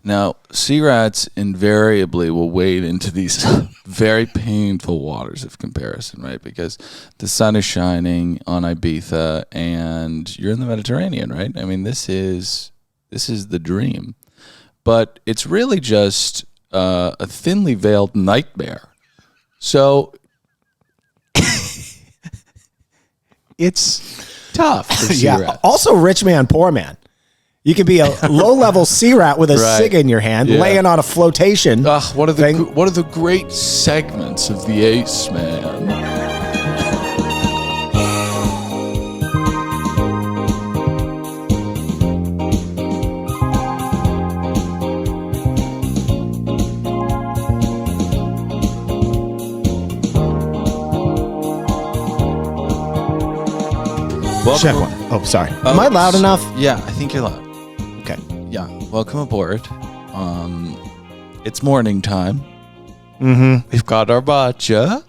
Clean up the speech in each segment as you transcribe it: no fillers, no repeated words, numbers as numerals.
Now, sea rats invariably will wade into these very painful waters of comparison, right? Because the sun is shining on Ibiza and you're in the Mediterranean, right? I mean, this is the dream. But it's really just a thinly veiled nightmare. So it's tough for sea rats. Also, rich man, poor man. You could be a low-level sea rat with a cig in your hand, laying on a flotation. One of the great segments of the Ace Man. Check one. Oh, sorry. Am I loud enough? Yeah, I think you're loud. Okay. Yeah, welcome aboard. It's morning time. Mm-hmm. We've got our matcha.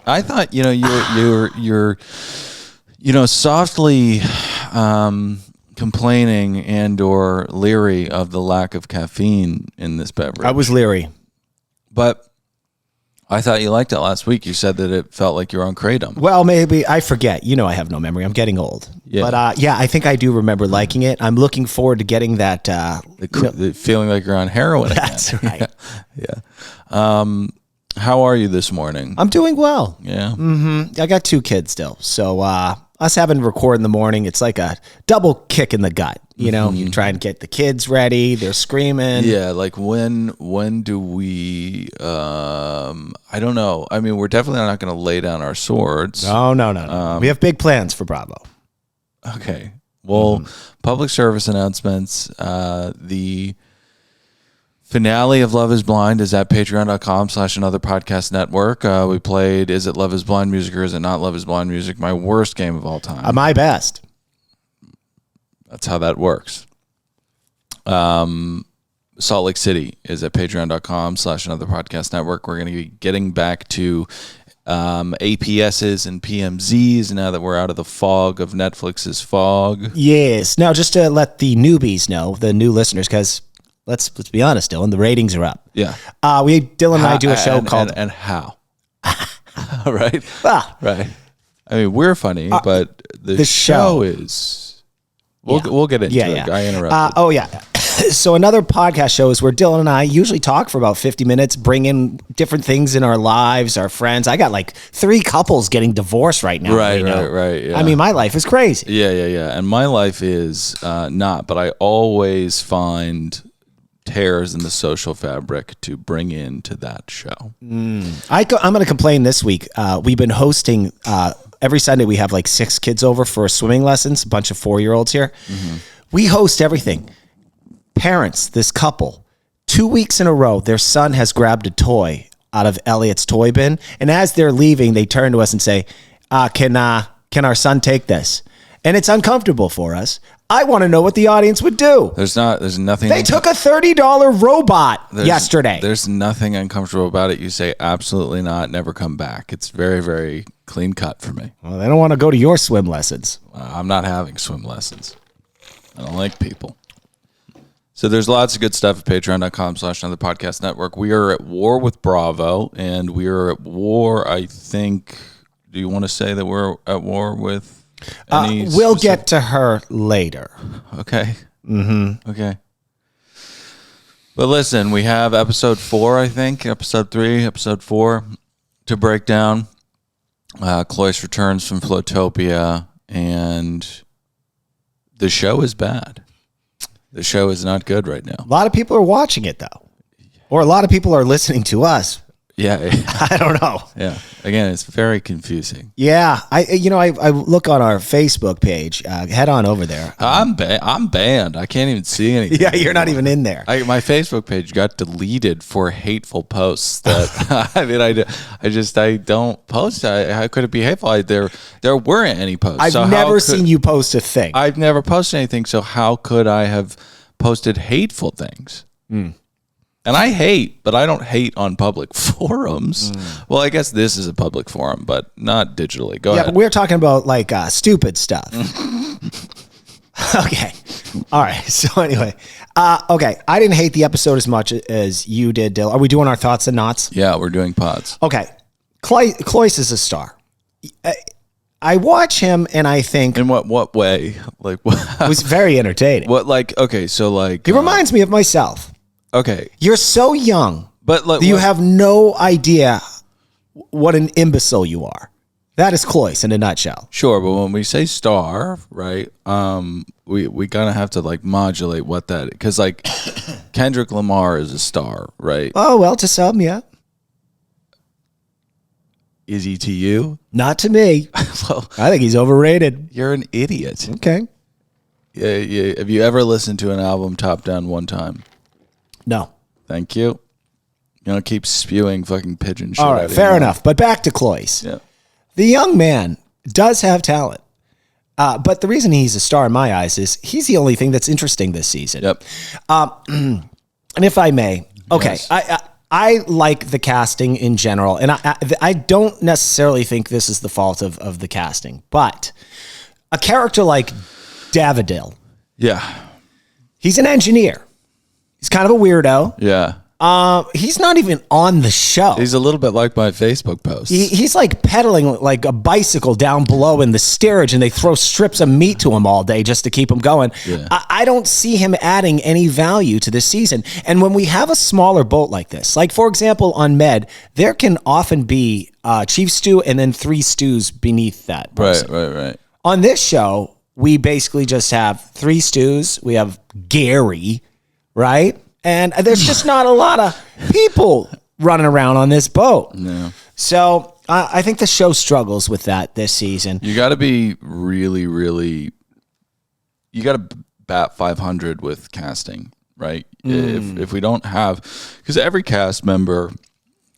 I thought, you're softly complaining and or leery of the lack of caffeine in this beverage. I was leery. But I thought you liked it last week. You said that it felt like you were on Kratom. Well, maybe. I forget. I have no memory. I'm getting old. Yeah. But I think I do remember liking it. I'm looking forward to getting that. The feeling like you're on heroin again. That's right. Yeah. How are you this morning? I'm doing well. Yeah. Mm-hmm. I got 2 kids still. So us having to record in the morning, it's like a double kick in the gut. You try and get the kids ready. They're screaming. Yeah, like when do we, I don't know. I mean, we're definitely not going to lay down our swords. No. We have big plans for Bravo. Okay. Well, public service announcements. The finale of Love is Blind is at patreon.com/another podcast network. We played Is It Love is Blind music or Is It Not Love is Blind music? My worst game of all time. My best. That's how that works. Salt Lake City is at patreon.com/another podcast network. We're going to be getting back to APSs and PMZs now that we're out of the fog of Netflix's fog. Yes. Now, just to let the newbies know, the new listeners, because let's be honest, Dylan, the ratings are up. Yeah. Dylan and I do a show called... And how? Right? Ah. Right. I mean, we're funny, but the show is... We'll get into it. I interrupted. So another podcast show is where Dylan and I usually talk for about 50 minutes, bring in different things in our lives, our friends. I got like 3 couples getting divorced right now. Right. Yeah. I mean, my life is crazy. Yeah. And my life is not, but I always find tears in the social fabric to bring into that show. I'm going to complain this week. We've been hosting... every Sunday we have like 6 kids over for swimming lessons, a bunch of 4-year-olds here. Mm-hmm. We host everything. Parents, this couple, 2 weeks in a row, their son has grabbed a toy out of Elliot's toy bin. And as they're leaving, they turn to us and say, can our son take this? And it's uncomfortable for us. I want to know what the audience would do. There's nothing. They took a $30 robot yesterday. There's nothing uncomfortable about it. You say absolutely not, never come back. It's very, very clean cut for me. Well, they don't want to go to your swim lessons. I'm not having swim lessons. I don't like people. So there's lots of good stuff at patreon.com/another podcast network. We are at war with Bravo, and we are at war, I think. Do you want to say that we're at war with any we'll get to her later. Okay. Mm-hmm. Okay. But listen, we have episode 4, I think, episode 3, episode 4 to break down. Cloyce returns from Flotopia, and the show is bad. The show is not good right now. A lot of people are watching it, though. Or a lot of people are listening to us. Yeah. I don't know. Yeah. Again, it's very confusing. Yeah. I look on our Facebook page. Head on over there. I'm banned. I can't even see anything. Yeah, you're not even in there. My Facebook page got deleted for hateful posts that I don't post. How could it be hateful? There weren't any posts. I've never seen you post a thing. I've never posted anything, so how could I have posted hateful things? And I hate, but I don't hate on public forums. Well, I guess this is a public forum, but not digitally. Go ahead. But we're talking about like stupid stuff. Okay. All right. So anyway, Okay, I didn't hate the episode as much as you did, Dill. Are we doing our thoughts and knots? Yeah, we're doing pods. Okay, Cloyce is a star. I watch him and I think In what way? Like what? it was very entertaining. What like okay, so like He reminds me of myself. okay, You're so young, but like that you have no idea what an imbecile you are. That is Cloyce in a nutshell. sure, but when we say star, right? We kind of have to like modulate what that because like Kendrick Lamar is a star, right? Oh, well, to some, yeah. Is he to you? Not to me. Well, I think he's overrated. you're an idiot. Okay. Yeah. Have you ever listened to an album top down one time? No. Thank you. You don't keep spewing fucking pigeon shit. All right, fair enough. But back to Cloyce. Yeah. The young man does have talent. But the reason he's a star in my eyes is he's the only thing that's interesting this season. Yep. And if I may, okay, Yes. I like the casting in general, and I don't necessarily think this is the fault of the casting, but a character like Davidil, Yeah. he's an engineer. He's kind of a weirdo. Yeah. He's not even on the show. He's a little bit like my Facebook post. He's like pedaling like a bicycle down below in the steerage, and they throw strips of meat to him all day just to keep him going. Yeah. I don't see him adding any value to this season. And when we have a smaller boat like this, like for example on Med, there can often be chief stew and then 3 stews beneath that person. Right. On this show, we basically just have 3 stews. We have Gary, right? And there's just not a lot of people running around on this boat. No. So I think the show struggles with that this season. You got to be really, really. You got to bat 500 with casting, right? If we don't have, because every cast member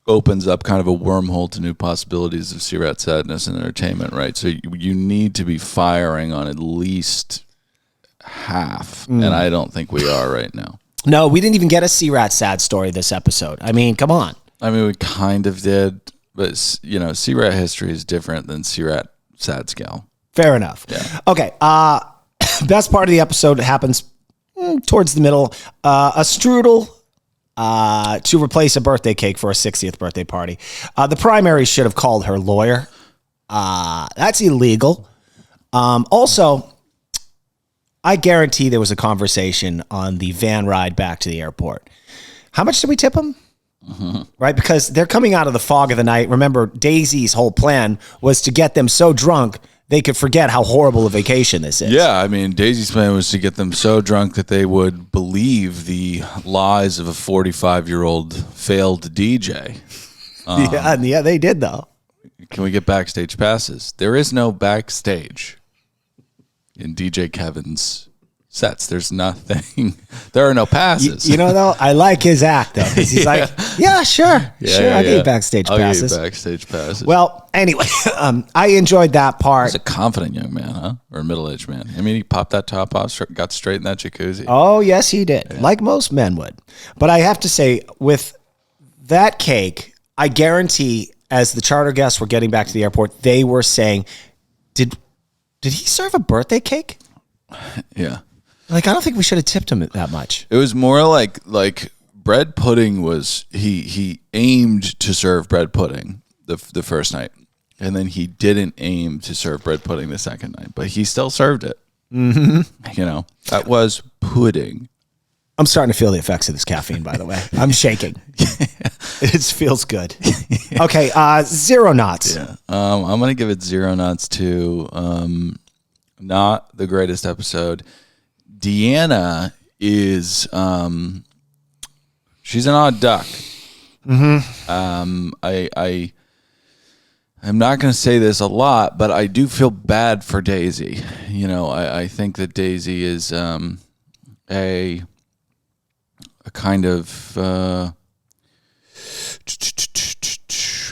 opens up kind of a wormhole to new possibilities of Sea-Rat sadness and entertainment, right? So you need to be firing on at least half, and I don't think we are right now. No, we didn't even get a Sea-Rat sad story this episode. I mean, come on. I mean, we kind of did, but Sea-Rat history is different than Sea-Rat sad scale. Fair enough. Yeah. Okay. Best part of the episode happens towards the middle. A strudel to replace a birthday cake for a 60th birthday party. The primary should have called her lawyer. That's illegal. Also, I guarantee there was a conversation on the van ride back to the airport. How much did we tip them? Mm-hmm. Right? Because they're coming out of the fog of the night. Remember, Daisy's whole plan was to get them so drunk they could forget how horrible a vacation this is. Yeah, I mean, Daisy's plan was to get them so drunk that they would believe the lies of a 45-year-old failed DJ. Yeah, they did, though. Can we get backstage passes? There is no backstage in DJ Kevin's sets. There's nothing. There are no passes. You know, though, I like his act, though. 'Cause he's like, yeah, sure. I'll get you backstage passes. I'll get you backstage passes. Well, anyway, I enjoyed that part. He's a confident young man, huh? Or a middle-aged man. I mean, he popped that top off, got straight in that jacuzzi. Oh, yes, he did. Like most men would. But I have to say, with that cake, I guarantee as the charter guests were getting back to the airport, they were saying, did he serve a birthday cake? Yeah. Like, I don't think we should have tipped him that much. It was more like bread pudding was, he aimed to serve bread pudding the first night. And then he didn't aim to serve bread pudding the second night, but he still served it. Mm-hmm. That was pudding. I'm starting to feel the effects of this caffeine, by the way. I'm shaking. It feels good. Okay, 0 knots. Yeah. I'm going to give it 0 knots to not the greatest episode. Deanna is she's an odd duck. Mm-hmm. I'm not going to say this a lot, but I do feel bad for Daisy. I think that Daisy is a kind of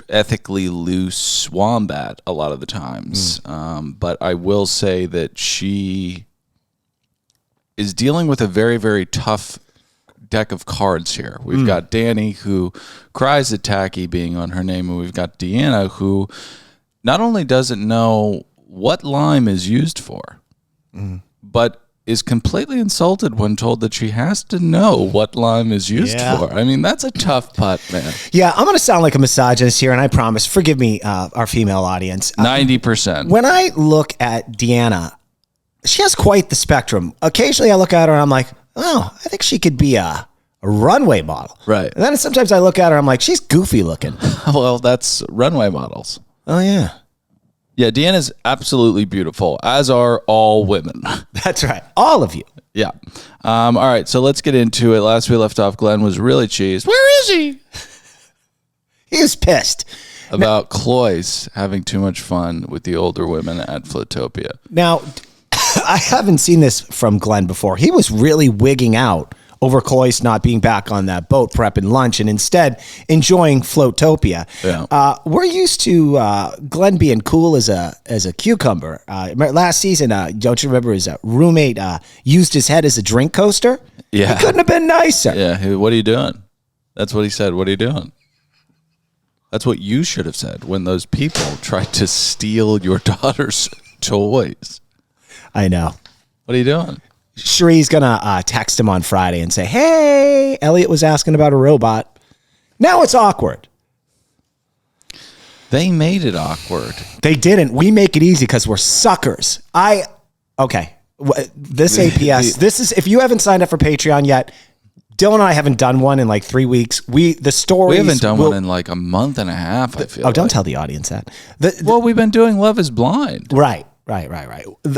ethically loose wombat a lot of the times. But I will say that she is dealing with a very, very tough deck of cards here. We've got Danny, who cries at Tacky being on her name, and we've got Deanna, who not only doesn't know what lime is used for, but is completely insulted when told that she has to know what lime is used for. I mean, that's a tough putt, man. Yeah, I'm going to sound like a misogynist here, and I promise, forgive me, our female audience. 90%. When I look at Deanna, she has quite the spectrum. Occasionally I look at her and I'm like, oh, I think she could be a runway model. Right. And then sometimes I look at her, I'm like, she's goofy looking. Well, that's runway models. Oh, yeah. Yeah, Deanna's absolutely beautiful, as are all women. That's right. All of you. Yeah. All right, so let's get into it. Last we left off, Glenn was really cheesed. Where is he? He was pissed. About Cloyce having too much fun with the older women at Flotopia. Now, I haven't seen this from Glenn before. He was really wigging out over Cloyce not being back on that boat prepping lunch and instead enjoying Flotopia. Yeah. We're used to Glenn being cool as a cucumber. Last season, don't you remember his roommate used his head as a drink coaster? Yeah. He couldn't have been nicer. Yeah. Hey, what are you doing? That's what he said. What are you doing? That's what you should have said when those people tried to steal your daughter's toys. I know. What are you doing? Cherie's going to text him on Friday and say, hey, Elliot was asking about a robot. Now it's awkward. They made it awkward. They didn't. We make it easy because we're suckers. Okay. This APS, this is, if you haven't signed up for Patreon yet, Dylan and I haven't done one in like 3 weeks. The stories. We haven't done one in like a month and a half, I feel don't tell the audience that. Well, we've been doing Love is Blind. Right.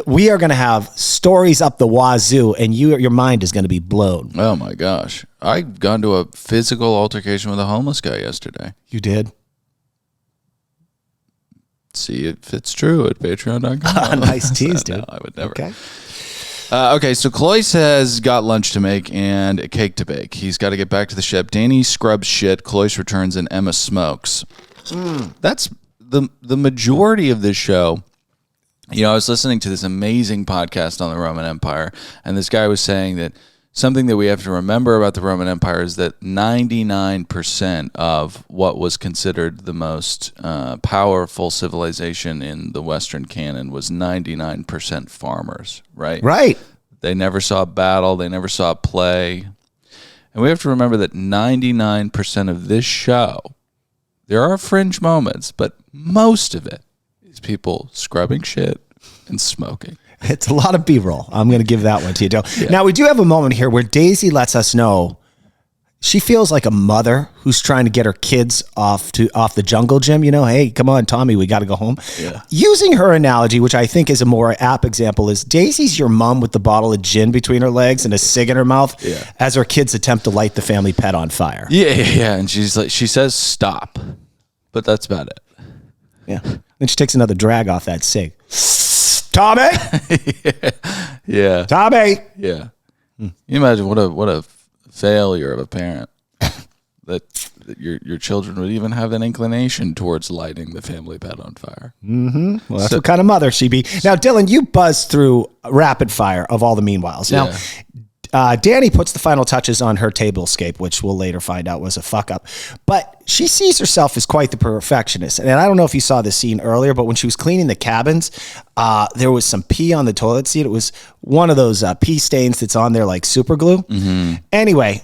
We are going to have stories up the wazoo, and your mind is going to be blown. Oh, my gosh. I got into a physical altercation with a homeless guy yesterday. You did? See if it's true at patreon.com. Nice tease, dude. No, I would never. Okay. Okay, so Cloyce has got lunch to make and a cake to bake. He's got to get back to the ship. Danny scrubs shit. Cloyce returns and Emma smokes. That's the majority of this show. You know, I was listening to this amazing podcast on the Roman Empire, and this guy was saying that something that we have to remember about the Roman Empire is that 99% of what was considered the most powerful civilization in the Western canon was 99% farmers, right? Right. They never saw a battle. They never saw a play. And we have to remember that 99% of this show, there are fringe moments, but most of it is people scrubbing shit and smoking. It's a lot of B-roll. I'm going to give that one to you, Joe. Yeah. Now, we do have a moment here where Daisy lets us know she feels like a mother who's trying to get her kids off the jungle gym. You know, hey, come on, Tommy, we got to go home. Yeah. Using her analogy, which I think is a more apt example, is Daisy's your mom with the bottle of gin between her legs and a cig in her mouth as her kids attempt to light the family pet on fire. Yeah. And she says stop, but that's about it. Yeah. Then she takes another drag off that cig. Tommy. Yeah. Tommy. Yeah. You imagine what a failure of a parent that your children would even have an inclination towards lighting the family pet on fire. Mm-hmm. Well, that's what kind of mother she be. Now, Dylan, you buzzed through rapid fire of all the meanwhiles. Now, Danny puts the final touches on her tablescape, which we'll later find out was a fuck up. But she sees herself as quite the perfectionist. And I don't know if you saw this scene earlier, but when she was cleaning the cabins, there was some pee on the toilet seat. It was one of those pee stains that's on there like super glue. Mm-hmm. Anyway,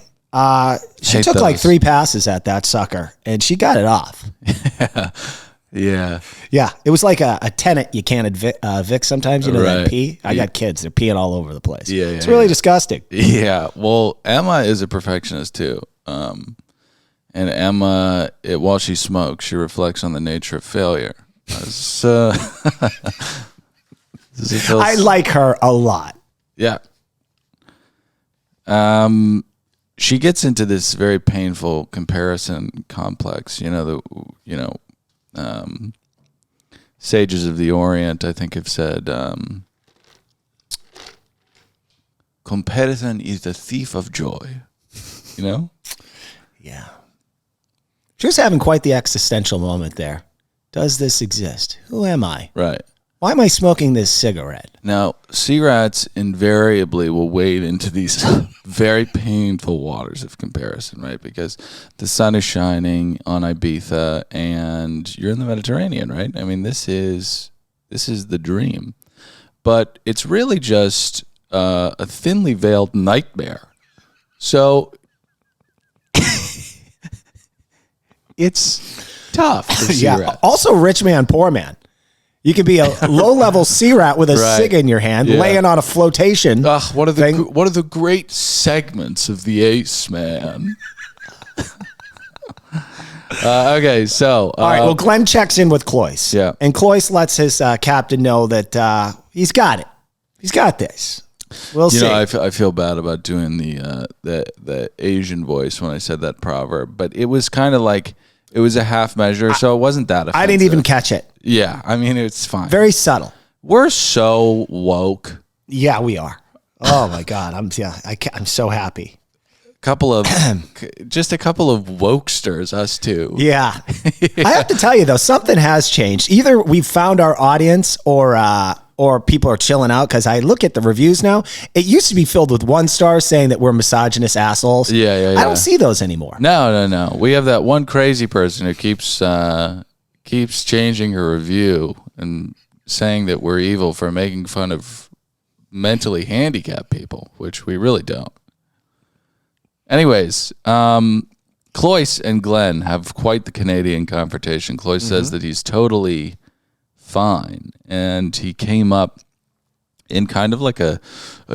she took like 3 passes at that sucker, and she got it off. Yeah. It was like a tenant you can't evict sometimes. You know, right. That pee. I got kids. They're peeing all over the place. Yeah, it's really disgusting. Yeah. Well, Emma is a perfectionist too. And Emma, while she smokes, she reflects on the nature of failure. I like her a lot. Yeah. She gets into this very painful comparison complex. Sages of the Orient, I think, have said, comparison is the thief of joy. You know? Yeah. She was having quite the existential moment there. Does this exist? Who am I? Right. Why am I smoking this cigarette? Now, sea rats invariably will wade into these very painful waters of comparison, right? Because the sun is shining on Ibiza and you're in the Mediterranean, right? I mean, this is the dream. But it's really just a thinly veiled nightmare. So it's tough. For sea Yeah. rats. Also, rich man, poor man. You could be a low-level sea rat with a cig in your hand, laying on a flotation. One of the great segments of the Ace Man. Okay, so all right. Well, Glenn checks in with Cloyce. Yeah, and Cloyce lets his captain know that he's got it. He's got this. We'll see. I feel bad about doing the Asian voice when I said that proverb, but it was kind of like it was a half measure, so it wasn't that offensive. I didn't even catch it. Yeah, I mean it's fine. Very subtle. We're so woke. Yeah, we are. Oh my God, I'm so happy. Just a couple of wokesters, us too. Yeah. I have to tell you though, something has changed. Either we've found our audience or people are chilling out, because I look at the reviews now. It used to be filled with 1 star saying that we're misogynist assholes. Yeah. I don't see those anymore. No. We have that one crazy person who keeps changing her review and saying that we're evil for making fun of mentally handicapped people, which we really don't. Anyways, Cloyce and Glenn have quite the Canadian confrontation. Cloyce says that he's totally fine, and he came up in kind of like a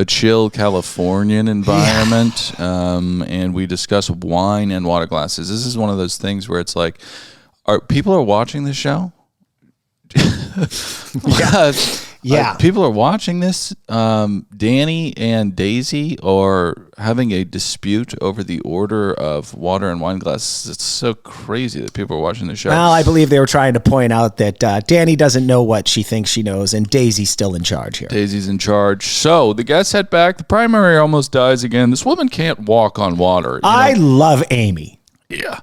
chill Californian environment, and we discuss wine and water glasses. This is one of those things where it's like, people are watching the show? Yeah. People are watching this. Danny and Daisy are having a dispute over the order of water and wine glasses. It's so crazy that people are watching the show. Well, I believe they were trying to point out that Danny doesn't know what she thinks she knows, and Daisy's still in charge here. Daisy's in charge. So the guests head back. The primary almost dies again. This woman can't walk on water. I love Amy. Yeah.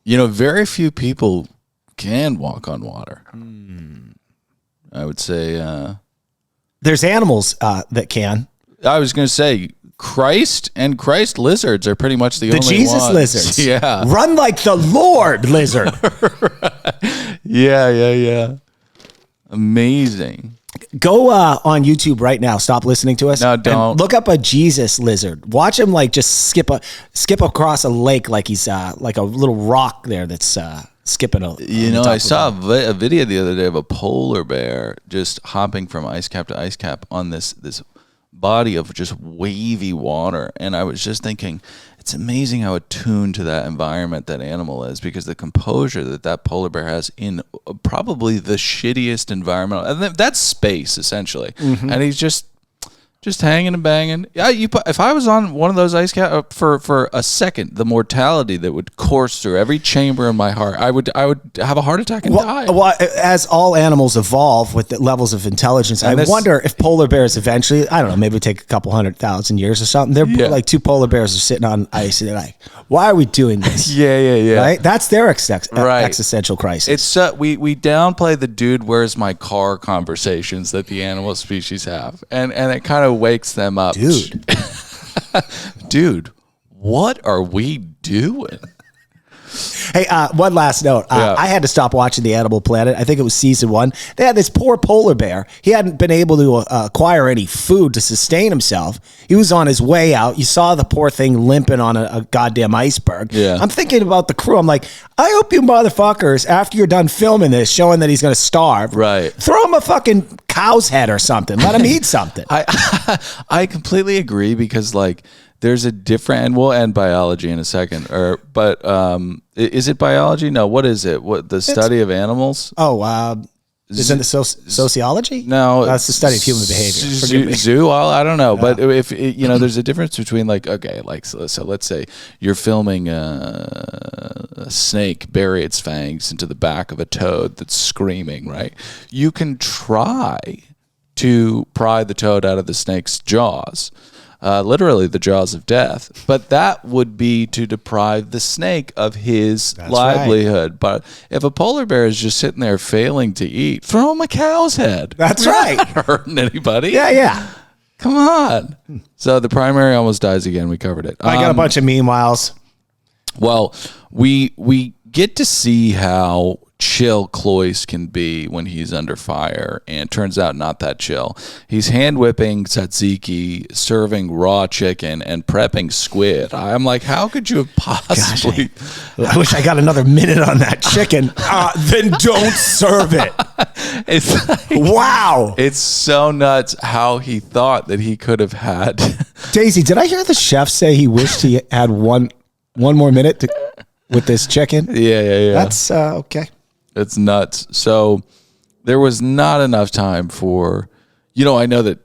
Very few people can walk on water. I would say there's animals that can. I was going to say Christ and Christ lizards are pretty much the only Jesus ones. lizards. Yeah. Run like the Lord lizard. Yeah. Amazing. Go on YouTube right now. Stop listening to us. No, don't. And look up a Jesus lizard. Watch him just skip across a lake like he's like a little rock there that's skipping a. I saw a video the other day of a polar bear just hopping from ice cap to ice cap on this body of just wavy water, and I was just thinking, it's amazing how attuned to that environment that animal is, because the composure that polar bear has in probably the shittiest environment, and that's space essentially, and he's just hanging and banging. Yeah, if I was on one of those ice caps for a second, the mortality that would course through every chamber in my heart, I would have a heart attack and die. Well, as all animals evolve with the levels of intelligence, I wonder if polar bears eventually, I don't know, maybe it take a couple 100,000 years or something. They're like 2 polar bears are sitting on ice, and they're like, "Why are we doing this?" Yeah. Right? That's their existential crisis. It's we downplay the "dude, where's my car" conversations that the animal species have, and it kind of wakes them up. Dude, what are we doing? Hey, one last note. I had to stop watching The Animal Planet. I think it was season 1. They had this poor polar bear. He hadn't been able to acquire any food to sustain himself. He was on his way out. You saw the poor thing limping on a goddamn iceberg. Yeah. I'm thinking about the crew. I'm like, I hope you motherfuckers, after you're done filming this, showing that he's going to starve, right, throw him a fucking cow's head or something. Let him eat something. I completely agree, because there's a different, and we'll end biology in a second, but is it biology? No, what is it? The study of animals? Oh, isn't it sociology? No, that's the study of human behavior. Zoo? I don't know, but if there's a difference between so let's say you're filming a snake bury its fangs into the back of a toad that's screaming, right? You can try to pry the toad out of the snake's jaws. Literally the jaws of death, but that would be to deprive the snake of his livelihood. Right. But if a polar bear is just sitting there failing to eat, throw him a cow's head. That's right. Not hurting anybody. Yeah. Come on. So the primary almost dies again. We covered it. I got a bunch of meanwhiles. Well, we get to see how chill Cloyce can be when he's under fire, and turns out not that chill. He's hand whipping tzatziki, serving raw chicken, and prepping squid. I'm like, how could you have possibly? I wish I got another minute on that chicken. Then don't serve it. It's like, wow. it's so nuts how he thought that he could have had. Daisy, did I hear the chef say he wished he had one more minute with this chicken? Yeah. That's okay. It's nuts. So there was not enough time for, I know that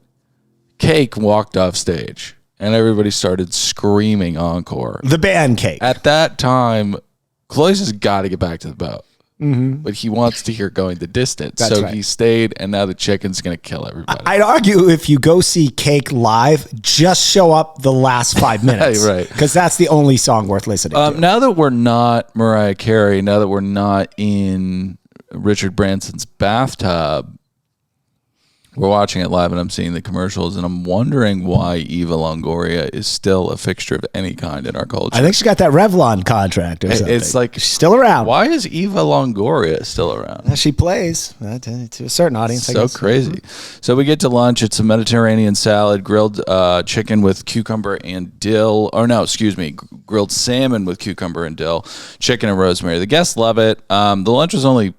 Cake walked off stage and everybody started screaming encore. The band Cake. At that time, Cloyce has got to get back to the boat. Mm-hmm. But he wants to hear Going the Distance. That's so right. He stayed, and now the chicken's going to kill everybody. I'd argue if you go see Cake live, just show up the last 5 minutes. Right. Because that's the only song worth listening to. Now that we're not Mariah Carey, now that we're not in Richard Branson's bathtub, we're watching it live and I'm seeing the commercials and I'm wondering why Eva Longoria is still a fixture of any kind in our culture. I think she got that Revlon contract or something. It's like, she's still around. Why is Eva Longoria still around? She plays to a certain audience. I So guess. crazy. So we get to lunch. It's a Mediterranean salad, grilled chicken with cucumber and dill. Or no, excuse me, grilled salmon with cucumber and dill, chicken and rosemary. The guests love it. The lunch was only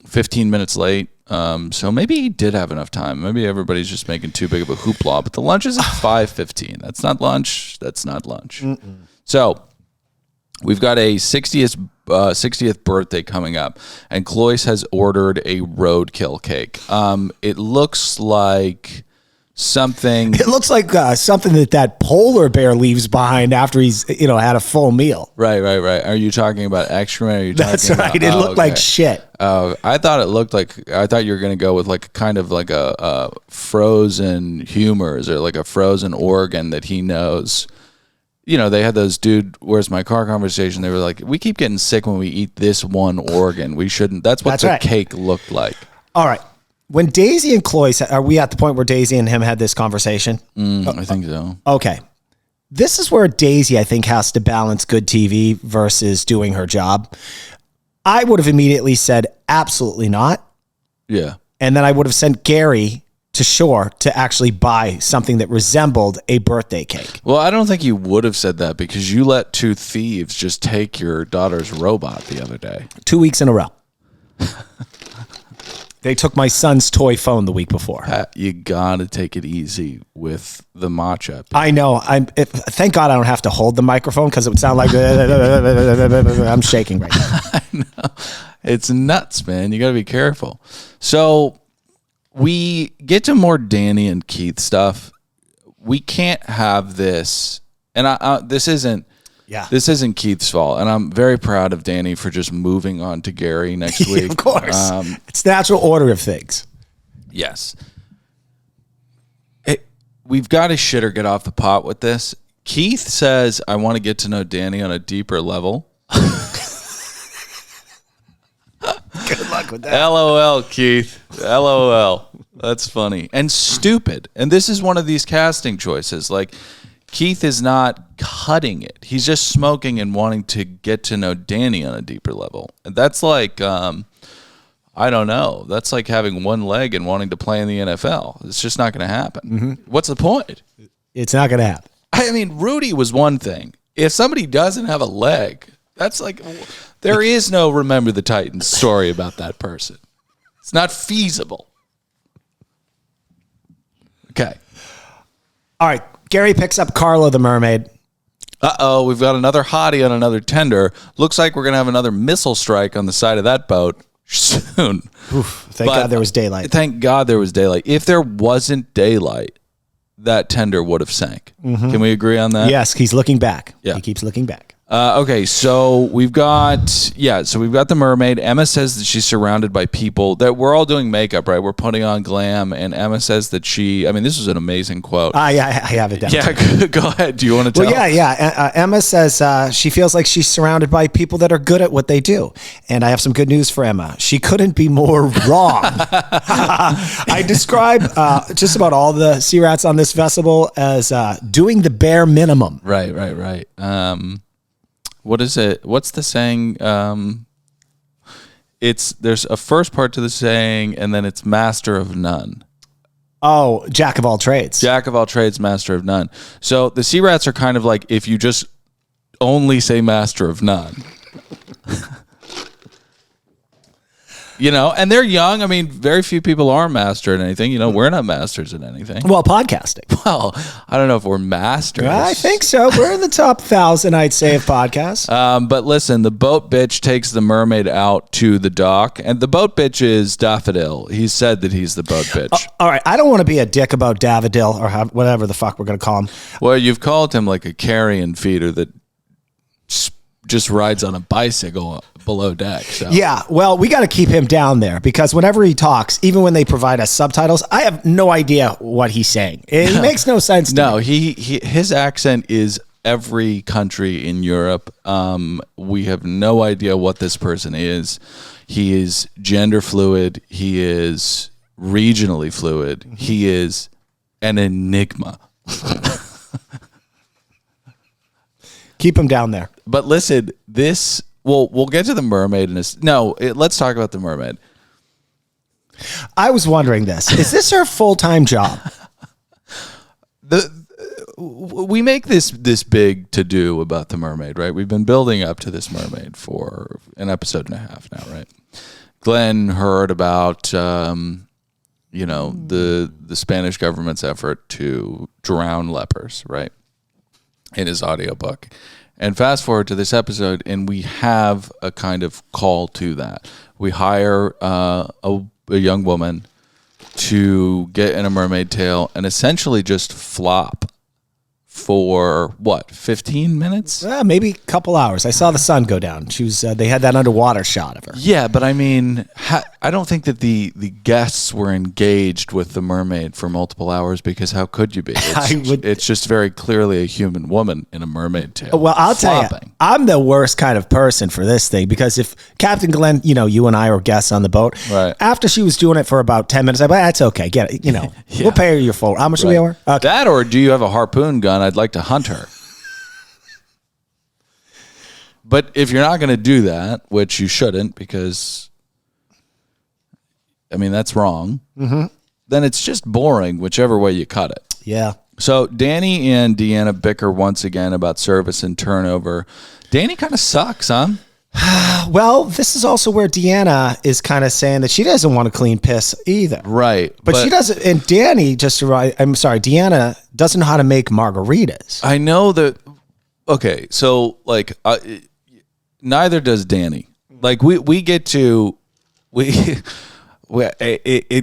15 minutes late. So maybe he did have enough time. Maybe everybody's just making too big of a hoopla. But the lunch is at 5:15. That's not lunch. That's not lunch. Mm-mm. So we've got a 60th birthday coming up, and Cloyce has ordered a roadkill cake. It looks like something. It looks like something that polar bear leaves behind after he's had a full meal. Right. Are you talking about excrement? Or are you That's talking right. About, It looked like shit. I thought you were going to go with like kind of like a frozen humors or like a frozen organ that he knows. They had those dude, where's my car conversation. They were like, we keep getting sick when we eat this one organ. We shouldn't. That's what the cake looked like. All right. When Daisy and Cloyce, are we at the point where Daisy and him had this conversation? I think so. Okay. This is where Daisy, I think, has to balance good TV versus doing her job. I would have immediately said, absolutely not. Yeah. And then I would have sent Gary to shore to actually buy something that resembled a birthday cake. Well, I don't think you would have said that because you let two thieves just take your daughter's robot the other day. 2 weeks in a row. They took my son's toy phone the week before. You gotta take it easy with the matcha. I know. Thank God I don't have to hold the microphone because it would sound like I'm shaking right now. I know. It's nuts, man. You gotta be careful. So we get to more Danny and Keith stuff. We can't have this, and this isn't. Yeah. This isn't Keith's fault, and I'm very proud of Danny for just moving on to Gary next week. Of course. It's the natural order of things. Yes. We've got to shit or get off the pot with this. Keith says, I want to get to know Danny on a deeper level. Good luck with that. LOL, Keith. LOL. That's funny. And stupid. And this is one of these casting choices. Like, Keith is not cutting it. He's just smoking and wanting to get to know Danny on a deeper level. And that's like, I don't know. That's like having one leg and wanting to play in the NFL. It's just not going to happen. Mm-hmm. What's the point? It's not going to happen. I mean, Rudy was one thing. If somebody doesn't have a leg, that's like, there is no Remember the Titans story about that person. It's not feasible. Okay. All right. Gary picks up Carla the mermaid. Uh-oh, we've got another hottie on another tender. Looks like we're going to have another missile strike on the side of that boat soon. Thank God there was daylight. Thank God there was daylight. If there wasn't daylight, that tender would have sank. Mm-hmm. Can we agree on that? Yes, he's looking back. Yeah. He keeps looking back. Okay, so we've got the mermaid. Emma says that she's surrounded by people that we're all doing makeup, right? We're putting on glam, and Emma says that this was an amazing quote. I have it down. Yeah, go ahead. Do you want to tell? Well, yeah. Emma says she feels like she's surrounded by people that are good at what they do. And I have some good news for Emma. She couldn't be more wrong. I describe just about all the sea rats on this vessel as doing the bare minimum. Right. What is it? What's the saying? there's a first part to the saying, and then it's master of none. Oh, jack of all trades. Jack of all trades, master of none. So the sea rats are kind of like if you just only say master of none. And they're young. I mean, very few people are master at anything. We're not masters at anything. Well, podcasting. Well, I don't know if we're masters. I think so. We're in the top 1,000, I'd say, of podcasts. But listen, the boat bitch takes the mermaid out to the dock, and the boat bitch is Daffodil. He said that he's the boat bitch. All right. I don't want to be a dick about Daffodil or whatever the fuck we're going to call him. Well, you've called him like a carrion feeder that just rides on a bicycle below deck. So. Yeah, well, we got to keep him down there because whenever he talks, even when they provide us subtitles, I have no idea what he's saying. It makes no sense to me. His accent is every country in Europe. We have no idea what this person is. He is gender fluid. He is regionally fluid. He is an enigma. Keep him down there. But listen, we'll get to the mermaid let's talk about the mermaid. I was wondering this. Is this her full-time job? We make this big to do about the mermaid, right? We've been building up to this mermaid for an episode and a half now, right? Glenn heard about the Spanish government's effort to drown lepers, right? In his audiobook. And fast forward to this episode, and we have a kind of call to that. We hire a young woman to get in a mermaid tail and essentially just flop for 15 minutes? Maybe a couple hours. I saw the sun go down. She was. They had that underwater shot of her. Yeah, but I mean, I don't think that the guests were engaged with the mermaid for multiple hours because how could you be? It's just very clearly a human woman in a mermaid tail. Well, I'll tell you, I'm the worst kind of person for this thing because if Captain Glenn, you and I were guests on the boat, right? After she was doing it for about 10 minutes, that's okay. Get it. Yeah. We'll pay her your full. How much do we owe her? Okay. That or do you have a harpoon gun? I'd like to hunt her. But if you're not going to do that, which you shouldn't because, that's wrong, then it's just boring whichever way you cut it. Yeah. So Danny and Deanna bicker once again about service and turnover. Danny kind of sucks, huh? Well, this is also where Deanna is kind of saying that she doesn't want to clean piss either. Right. But she doesn't. And Deanna doesn't know how to make margaritas. I know that. Okay. So neither does Danny. Like we get to, it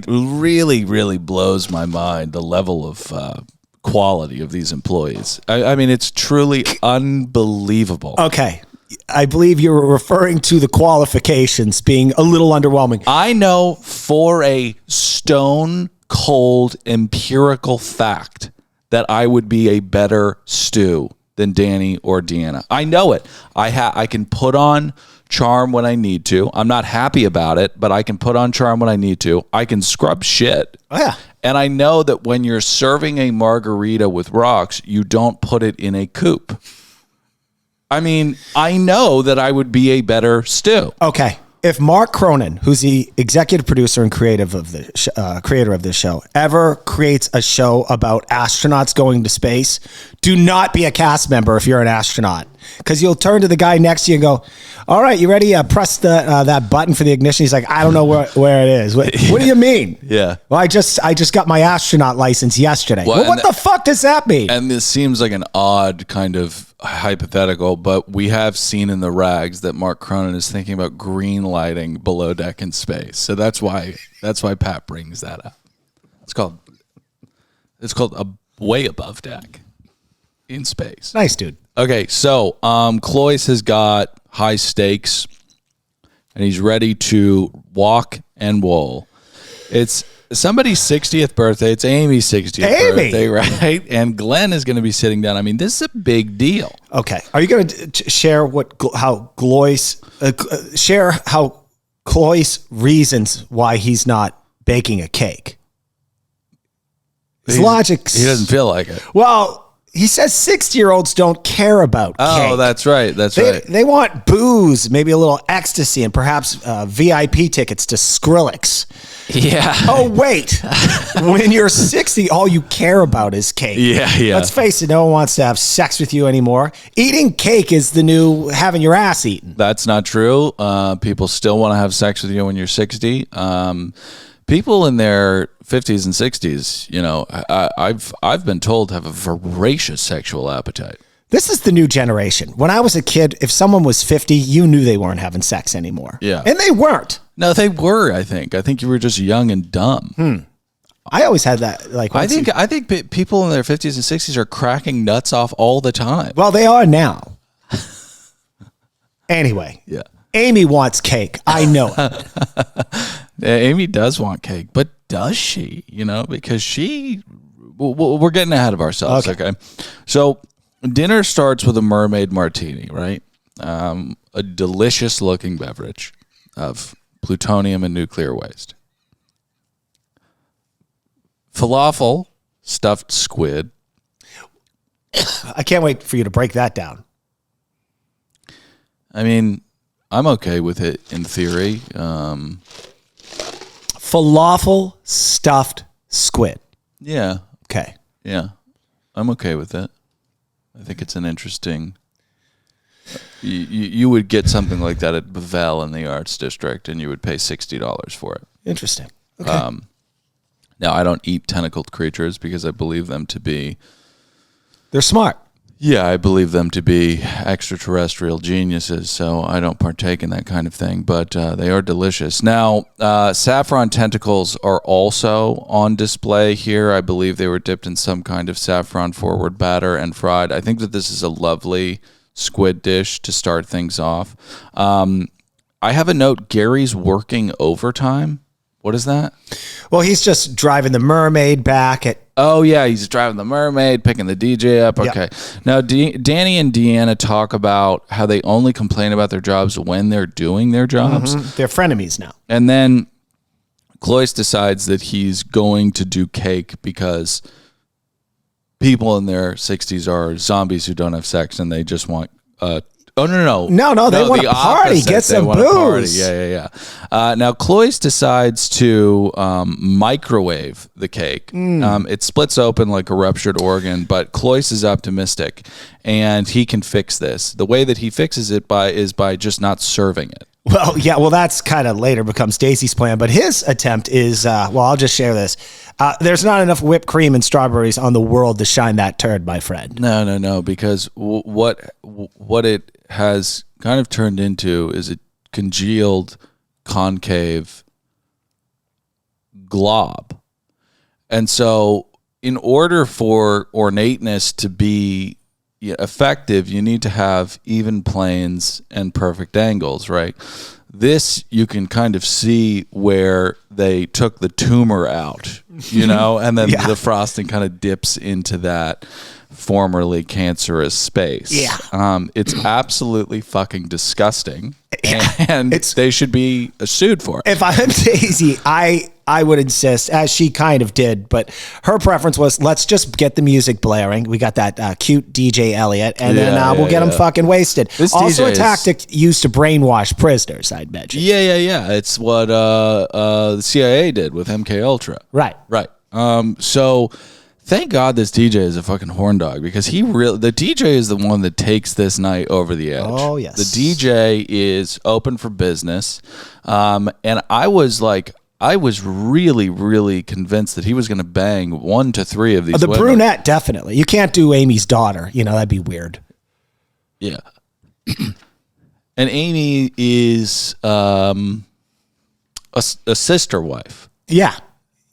really, really blows my mind, the level of quality of these employees. I mean, it's truly unbelievable. Okay. I believe you're referring to the qualifications being a little underwhelming. I know for a stone cold empirical fact that I would be a better stew than Danny or Deanna. I know it. I can put on charm when I need to. I'm not happy about it, but I can put on charm when I need to. I can scrub shit. Oh, yeah. And I know that when you're serving a margarita with rocks, you don't put it in a coupe. I mean, I know that I would be a better stew. Okay. If Mark Cronin, who's the executive producer and creator of this show, ever creates a show about astronauts going to space, do not be a cast member if you're an astronaut. Because you'll turn to the guy next to you and go, all right, you ready? Press that button for the ignition. He's like, I don't know where it is. What do you mean? Yeah. Well, I just got my astronaut license yesterday. Well, what the fuck does that mean? And this seems like an odd kind of hypothetical, but we have seen in the rags that Mark Cronin is thinking about green lighting below deck in space. So that's why Pat brings that up. It's called a way above deck in space. Nice, dude. Okay, so Cloyce has got high stakes, and he's ready to walk and wool. It's somebody's 60th birthday. It's Amy's 60th birthday, right? And Glenn is going to be sitting down. I mean, this is a big deal. Okay, are you going to share how Cloyce reasons why he's not baking a cake? His logic. He doesn't feel like it. Well, He says 60-year-olds don't care about cake. Oh, that's right. They want booze, maybe a little ecstasy, and perhaps VIP tickets to Skrillex. Yeah. Oh, wait. When you're 60, all you care about is cake. Yeah. Let's face it, no one wants to have sex with you anymore. Eating cake is the new having your ass eaten. That's not true. People still want to have sex with you when you're 60. People in their 50s and 60s, you know, I've been told have a voracious sexual appetite. This is the new generation. When I was a kid, if someone was 50, you knew they weren't having sex anymore. Yeah. And they weren't. No, they were, I think. I think you were just young and dumb. I always had that. I think people in their 50s and 60s are cracking nuts off all the time. Well, they are now. Anyway. Yeah. Amy wants cake. I know it. Amy does want cake, but does she? You know, because we're getting ahead of ourselves. Okay. So dinner starts with a mermaid martini, right? A delicious looking beverage of plutonium and nuclear waste. Falafel, stuffed squid. I can't wait for you to break that down. I mean, I'm okay with it in theory. Falafel stuffed squid. Yeah. Okay. Yeah. I'm okay with it. I think it's an interesting... You would get something like that at Bavel in the Arts District, and you would pay $60 for it. Interesting. Okay. Now, I don't eat tentacled creatures because I believe them to be... They're smart. Yeah, I believe them to be extraterrestrial geniuses, so I don't partake in that kind of thing, but they are delicious. Now, saffron tentacles are also on display here. I believe they were dipped in some kind of saffron forward batter and fried. I think that this is a lovely squid dish to start things off. I have a note, Gary's working overtime. What is that? Well, he's just driving the mermaid back at... Oh, yeah, he's driving the mermaid, picking the DJ up. Okay. Yep. Now, Danny and Deanna talk about how they only complain about their jobs when they're doing their jobs. Mm-hmm. They're frenemies now. And then Cloyce decides that he's going to do cake because people in their 60s are zombies who don't have sex and they just want... No, they want to party, get some booze. Yeah. Now, Cloyce decides to microwave the cake. It splits open like a ruptured organ, but Cloyce is optimistic, and he can fix this. The way that he fixes it is by just not serving it. Well, that's kind of later becomes Daisy's plan, but his attempt is, I'll just share this. There's not enough whipped cream and strawberries on the world to shine that turd, my friend. No, because what it has kind of turned into is a congealed, concave glob. And so in order for ornateness to be effective, you need to have even planes and perfect angles, right? This, you can kind of see where they took the tumor out, and then the frosting kind of dips into that formerly cancerous space. Yeah. It's absolutely fucking disgusting, and they should be sued for it. If I'm Daisy, I would insist, as she kind of did, but her preference was, let's just get the music blaring. We got that cute DJ Elliot, and then we'll get them fucking wasted. This also a tactic used to brainwash prisoners, I'd mention. Yeah. It's what the CIA did with MK Ultra. Right. So thank God this DJ is a fucking horn dog, because the DJ is the one that takes this night over the edge. Oh, yes. The DJ is open for business. And I was really, really convinced that he was going to bang 1 to 3 of these women. Brunette, definitely. You can't do Amy's daughter. That'd be weird. Yeah. And Amy is a sister wife. Yeah.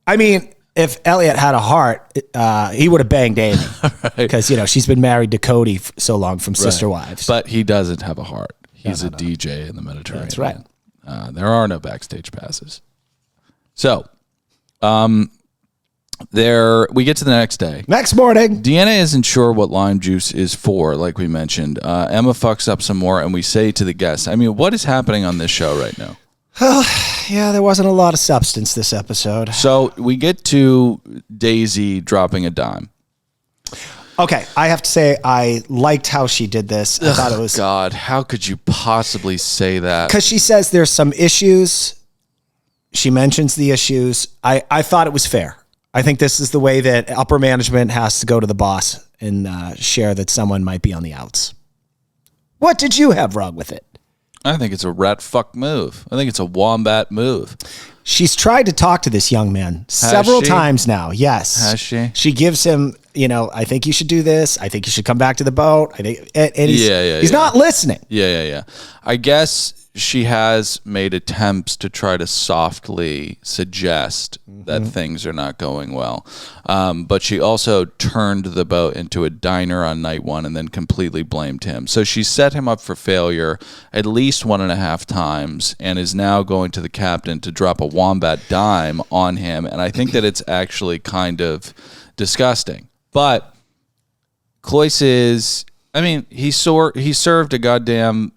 I mean, if Elliot had a heart, he would have banged Amy. Because, she's been married to Cody so long from Sister Wives. But he doesn't have a heart. He's a DJ in the Mediterranean. That's right. There are no backstage passes. So, we get to the next day. Next morning. Deanna isn't sure what lime juice is for, like we mentioned. Emma fucks up some more, and we say to the guests, I mean, what is happening on this show right now? Yeah, there wasn't a lot of substance this episode. So we get to Daisy dropping a dime. Okay, I have to say I liked how she did this. I thought it was God, how could you possibly say that? because she says there's some issues. She mentions the issues. I thought it was fair. I think this is the way that upper management has to go to the boss and share that someone might be on the outs. What did you have wrong with it? I think it's a rat fuck move. I think it's a wombat move. She's tried to talk to this young man several times now. Yes. Has she? She gives him, I think you should do this. I think you should come back to the boat. I think, and he's not listening. Yeah. I guess she has made attempts to try to softly suggest that things are not going well. But she also turned the boat into a diner on night one and then completely blamed him. So she set him up for failure at least 1.5 times and is now going to the captain to drop a wombat dime on him. And I think that it's actually kind of disgusting. But Cloyce he served a goddamn...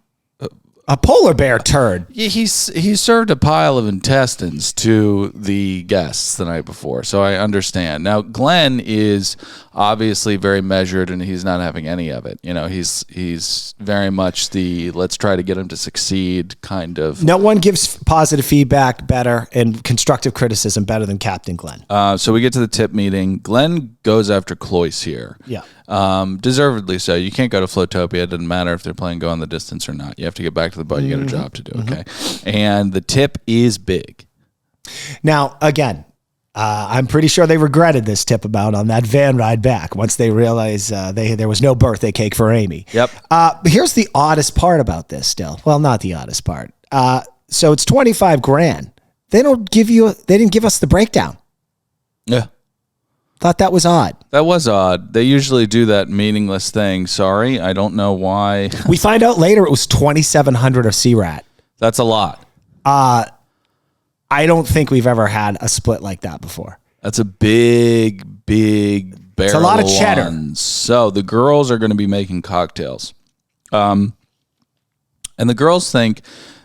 A polar bear turd. Yeah, he served a pile of intestines to the guests the night before, so I understand. Now, Glenn is obviously very measured, and he's not having any of it. He's very much the let's try to get him to succeed kind of. No one gives positive feedback better and constructive criticism better than Captain Glenn. So we get to the tip meeting. Glenn goes after Cloyce here. Yeah. Deservedly so. You can't go to Flotopia. It doesn't matter if they're playing Go on the Distance or not. You have to get back to the boat. You got a job to do, okay? And the tip is big. Now, again, I'm pretty sure they regretted this tip amount on that van ride back once they realized there was no birthday cake for Amy. Yep. But here's the oddest part about this still. Well, not the oddest part. So it's $25,000. They didn't give us the breakdown. Yeah. Thought that was odd. That was odd. They usually do that meaningless thing. Sorry, I don't know why. We find out later it was $2,700 of C-Rat. That's a lot. I don't think we've ever had a split like that before. That's a big barrel. It's a lot of cheddar. Ones. So the girls are going to be making cocktails. And the girls think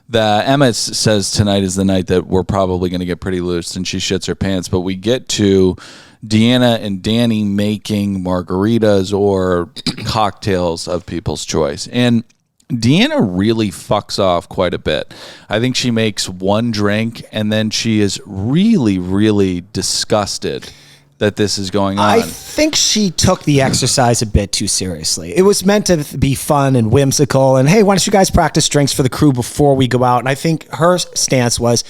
that Emma says tonight is the night that we're probably going to get pretty loose and she shits her pants. But we get to Deanna and Danny making margaritas or cocktails of people's choice. And Deanna really fucks off quite a bit. I think she makes one drink and then she is really, really disgusted that this is going on. I think she took the exercise a bit too seriously. It was meant to be fun and whimsical and, hey, why don't you guys practice drinks for the crew before we go out? And I think her stance was,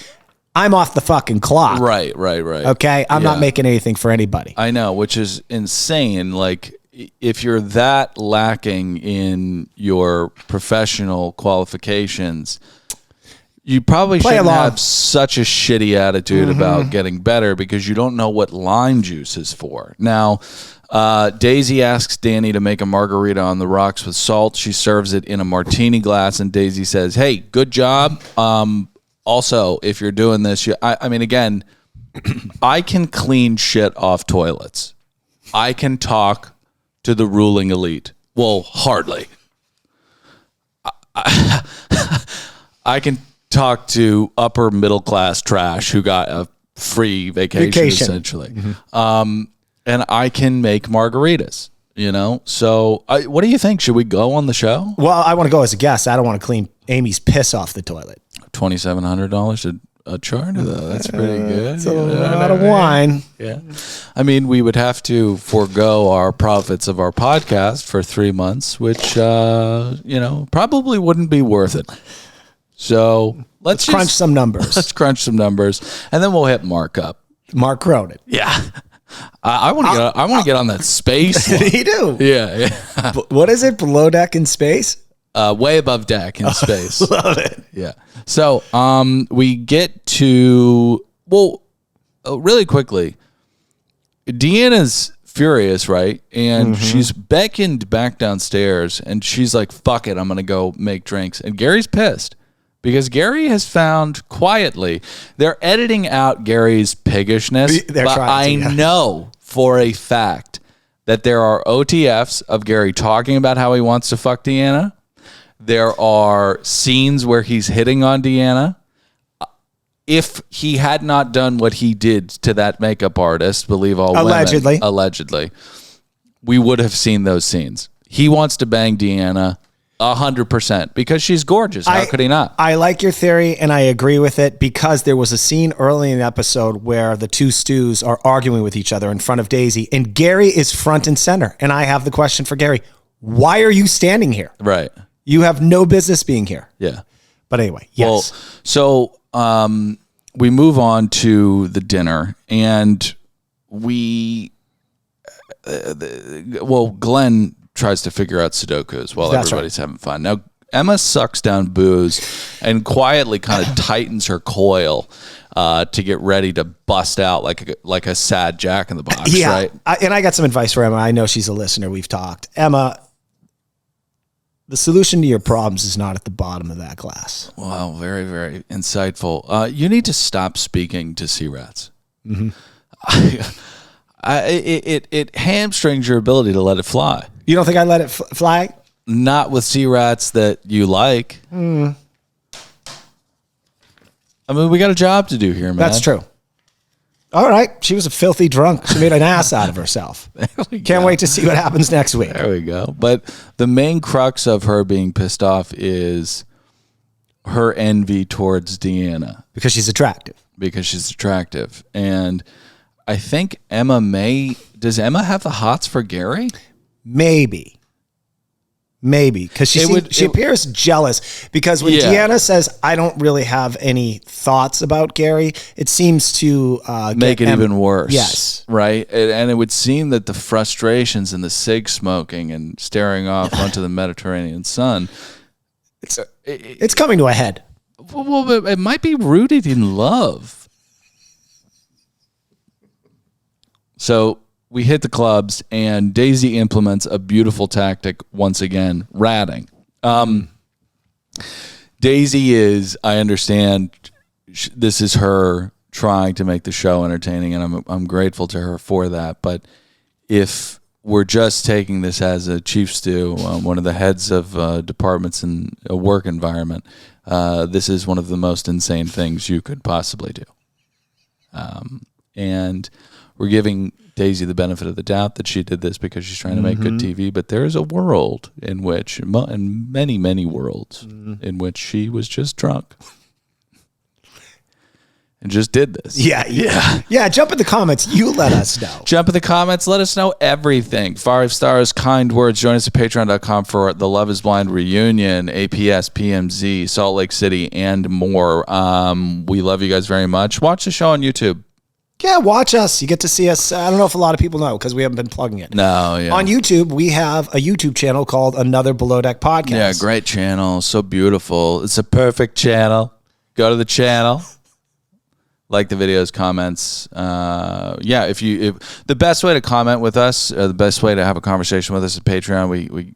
I'm off the fucking clock. Right. Okay? I'm not making anything for anybody. I know, which is insane. Like, if you're that lacking in your professional qualifications, you probably shouldn't have such a shitty attitude about getting better because you don't know what lime juice is for. Now, Daisy asks Danny to make a margarita on the rocks with salt. She serves it in a martini glass, and Daisy says, hey, good job. Also, if you're doing this, again, I can clean shit off toilets. I can talk to the ruling elite. Well, hardly. I can talk to upper middle class trash who got a free vacation. Essentially. And I can make margaritas, So what do you think? Should we go on the show? Well, I want to go as a guest. I don't want to clean Amy's piss off the toilet. $2,700 a chart? That's pretty good. It's a lot of wine. Yeah. We would have to forego our profits of our podcast for 3 months, which, probably wouldn't be worth it. So let's crunch some numbers. Let's crunch some numbers, and then we'll hit Mark up. Mark Cronin. Yeah. I want to get on that space. You do? Yeah. What is it? Below deck in space? Way above deck in space. Love it. Yeah. So we get to, really quickly, Deanna's furious, right? And she's beckoned back downstairs, and she's like, fuck it, I'm going to go make drinks. And Gary's pissed because Gary has found quietly, they're editing out Gary's piggishness, but I know for a fact that there are OTFs of Gary talking about how he wants to fuck Deanna. There are scenes where he's hitting on Deanna. If he had not done what he did to that makeup artist, believe all allegedly. Women, allegedly, we would have seen those scenes. He wants to bang Deanna 100% because she's gorgeous. How could he not? I like your theory, and I agree with it because there was a scene early in the episode where the two Stews are arguing with each other in front of Daisy, and Gary is front and center. And I have the question for Gary. Why are you standing here? Right. You have no business being here. Yeah. But anyway, yes. Well, so we move on to the dinner, and Glenn tries to figure out Sudokus while everybody's having fun. Now, Emma sucks down booze and quietly kind of tightens her coil to get ready to bust out like a sad Jack in the Box, right? And I got some advice for Emma. I know she's a listener. We've talked. Emma, the solution to your problems is not at the bottom of that glass. Wow, very, very insightful. You need to stop speaking to sea rats. Mm-hmm. It hamstrings your ability to let it fly. You don't think I let it fly? Not with sea rats that you like. I mean, we got a job to do here, man. That's true. All right. She was a filthy drunk. She made an ass out of herself. Can't wait to see what happens next week. There we go. But the main crux of her being pissed off is her envy towards Deanna. Because she's attractive. And I think does Emma have the hots for Gary? Maybe, because she appears jealous because when Deanna says, I don't really have any thoughts about Gary, it seems to make it even worse. Yes. Right? And it would seem that the frustrations and the cig smoking and staring off onto the Mediterranean sun, it's coming to a head. Well, it might be rooted in love. So we hit the clubs, and Daisy implements a beautiful tactic once again, ratting. Daisy is, I understand, this is her trying to make the show entertaining, and I'm grateful to her for that. But if we're just taking this as a chief stew, one of the heads of departments in a work environment, this is one of the most insane things you could possibly do. And we're giving Daisy the benefit of the doubt that she did this because she's trying to make good TV, but there is a world in which, and many, many worlds, in which she was just drunk and just did this. Yeah. Jump in the comments. You let us know. Jump in the comments. Let us know everything. 5 stars, kind words. Join us at patreon.com for the Love is Blind reunion, APS, PMZ, Salt Lake City, and more. We love you guys very much. Watch the show on YouTube. Yeah, watch us. You get to see us. I don't know if a lot of people know because we haven't been plugging it. No, yeah. On YouTube, we have a YouTube channel called Another Below Deck Podcast. Yeah, great channel. So beautiful. It's a perfect channel. Go to the channel. Like the videos, comments. If the best way to comment with us, the best way to have a conversation with us is Patreon.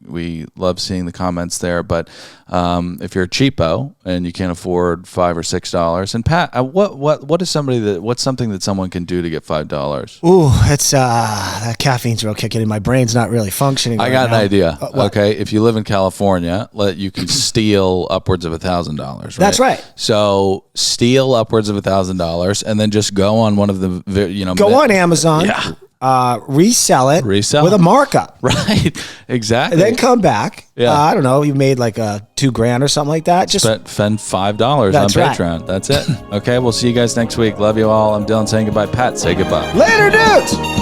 We love seeing the comments there. But if you're a cheapo and you can't afford $5 or $6, and Pat, what's something that someone can do to get $5? Ooh, it's that caffeine's real kicking in. My brain's not really functioning. I got an idea. Okay, if you live in California, you can steal upwards of $1,000. Right? That's right. So steal upwards of $1,000. And then just go on one of the, go on Amazon, resell it with a markup. Right. Exactly. And then come back. Yeah. I don't know. You made like $2,000 or something like that. Just spend $5 on Patreon. Right. That's it. Okay. We'll see you guys next week. Love you all. I'm Dylan saying goodbye. Pat, say goodbye. Later, dudes.